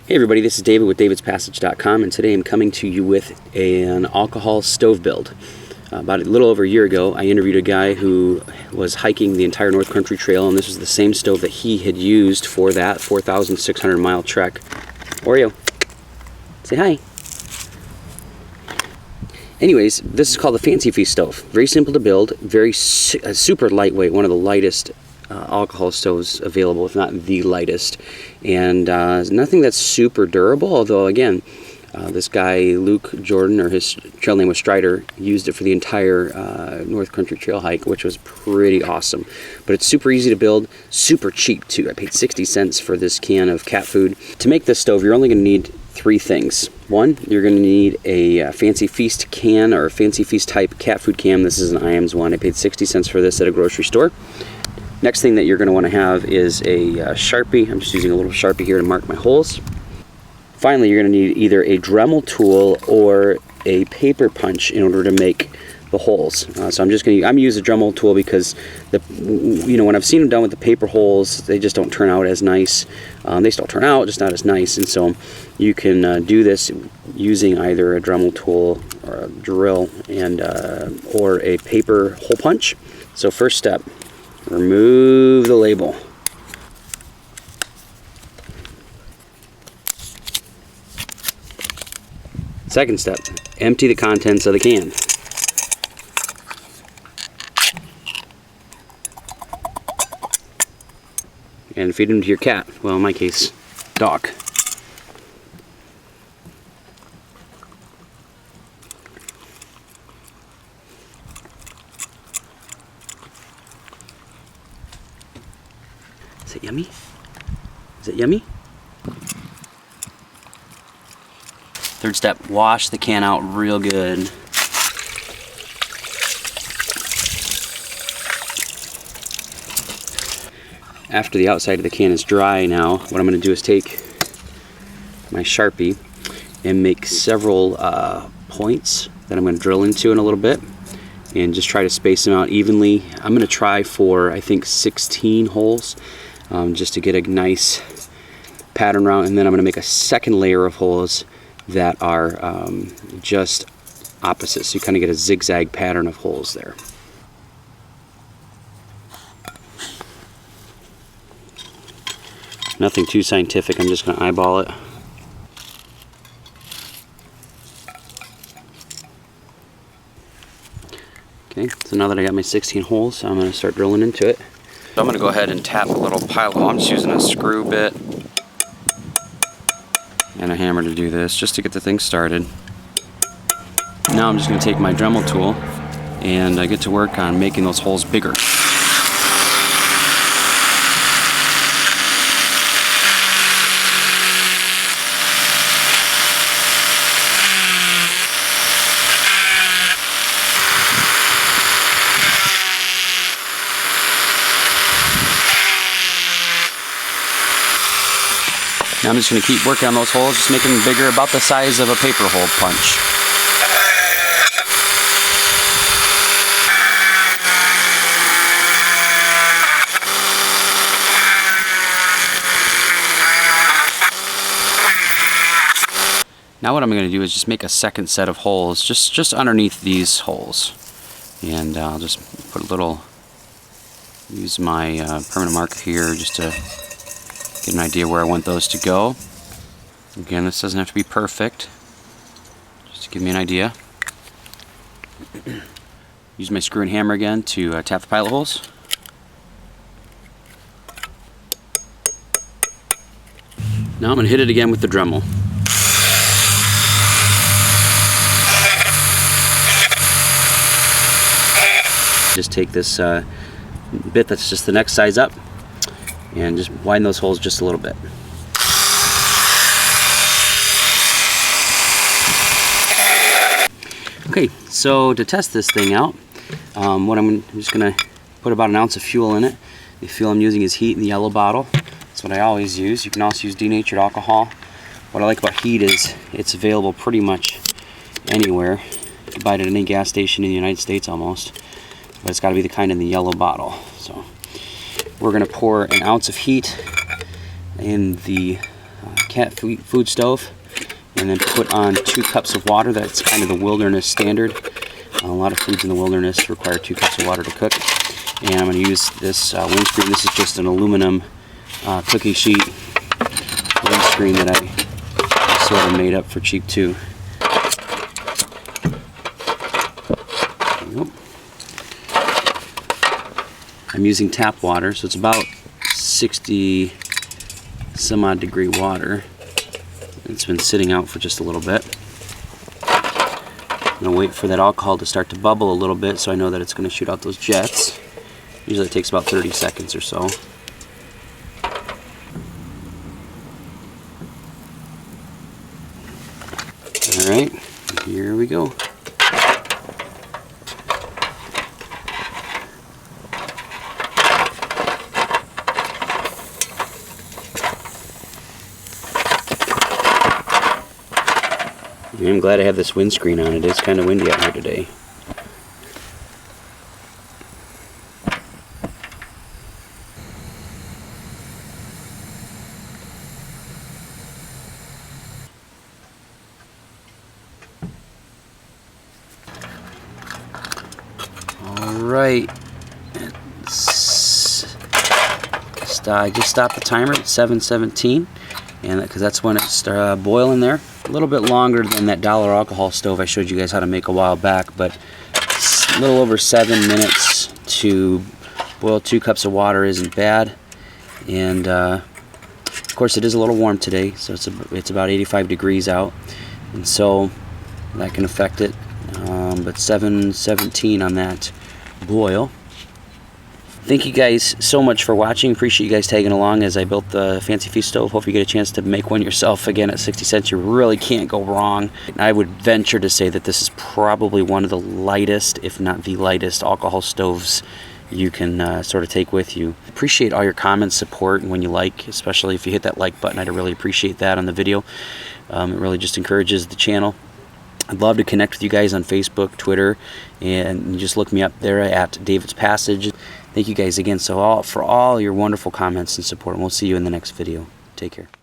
Hey everybody, this is David with davidspassage.com, and today I'm coming to you with an alcohol stove build. About a little over a year ago, I interviewed a guy who was hiking the entire North Country Trail, and this was the same stove that he had used for that 4,600 mile trek. Oreo, say hi. Anyways, this is called the Fancy Feast stove. Very simple to build, very super lightweight, one of the lightest alcohol stoves available, if not the lightest, and nothing that's super durable, although again, this guy Luke Jordan, or his trail name was Strider, used it for the entire North Country Trail hike, which was pretty awesome. But it's super easy to build, super cheap too. I paid 60 cents for this can of cat food. To make this stove, you're only going to need three things. One, you're going to need a Fancy Feast can, or a Fancy Feast type cat food can. This is an IAMS one. I paid 60 cents for this at a grocery store. Next thing that you're going to want to have is a Sharpie. I'm just using a little Sharpie here to mark my holes. Finally, you're going to need either a Dremel tool or a paper punch in order to make the holes. So I'm going to use a Dremel tool because when I've seen them done with the paper holes, they just don't turn out as nice. They still turn out, just not as nice. And so you can do this using either a Dremel tool or a drill and or a paper hole punch. So first step, remove the label. Second step, empty the contents of the can. And feed them to your cat. Well, in my case, dog. Is it yummy? Is it yummy? Third step, wash the can out real good. After the outside of the can is dry now, what I'm going to do is take my Sharpie and make several points that I'm going to drill into in a little bit and just try to space them out evenly. I'm going to try for, I think, 16 holes just to get a nice pattern around, and then I'm going to make a second layer of holes that are just opposite, so you kind of get a zigzag pattern of holes there. Nothing too scientific, I'm just going to eyeball it. Okay, so now that I got my 16 holes, I'm going to start drilling into it. So I'm going to go ahead and tap a little pilot hole. I'm just using a screw bit and a hammer to do this, just to get the thing started. Now I'm just going to take my Dremel tool and I get to work on making those holes bigger. Now I'm just going to keep working on those holes, just making them bigger, about the size of a paper hole punch. Now what I'm going to do is just make a second set of holes just underneath these holes. And I'll just put a little, use my permanent marker here just to get an idea where I want those to go. Again, this doesn't have to be perfect, just to give me an idea. Use my screw and hammer again to tap the pilot holes. Now I'm going to hit it again with the Dremel. Just take this bit that's just the next size up and just widen those holes just a little bit. Okay, so to test this thing out, I'm just going to put about an ounce of fuel in it. The fuel I'm using is Heat in the yellow bottle. That's what I always use. You can also use denatured alcohol. What I like about Heat is it's available pretty much anywhere. You can buy it at any gas station in the United States almost. but it's got to be the kind in the yellow bottle. So we're going to pour an ounce of heat in the cat food stove, and then put on 2 cups of water. That's kind of the wilderness standard. A lot of foods in the wilderness require 2 cups of water to cook. And I'm going to use this windscreen. This is just an aluminum cookie sheet windscreen that I sort of made up for cheap too. I'm using tap water, so it's about 60 some odd degree water. It's been sitting out for just a little bit. I'm going to wait for that alcohol to start to bubble a little bit so I know that it's going to shoot out those jets. Usually it takes about 30 seconds or so. Alright, here we go. I'm glad I have this windscreen on. It is kind of windy out here today. Alright. I just stopped the timer at 7:17, and because that's when it's boiling there. A little bit longer than that dollar alcohol stove I showed you guys how to make a while back, but a little over 7 minutes to boil 2 cups of water isn't bad. And of course it is a little warm today, so it's about 85 degrees out, and so that can affect it. But 7:17 on that boil. Thank you guys so much for watching. Appreciate you guys tagging along as I built the Fancy Feast stove. Hope you get a chance to make one yourself. Again, at 60 cents, you really can't go wrong. I would venture to say that this is probably one of the lightest, if not the lightest, alcohol stoves you can sort of take with you. Appreciate all your comments, support, and when you like, especially if you hit that like button, I'd really appreciate that on the video. It really just encourages the channel. I'd love to connect with you guys on Facebook, Twitter, and you just look me up there at David's Passage. Thank you guys again for all your wonderful comments and support, and we'll see you in the next video. Take care.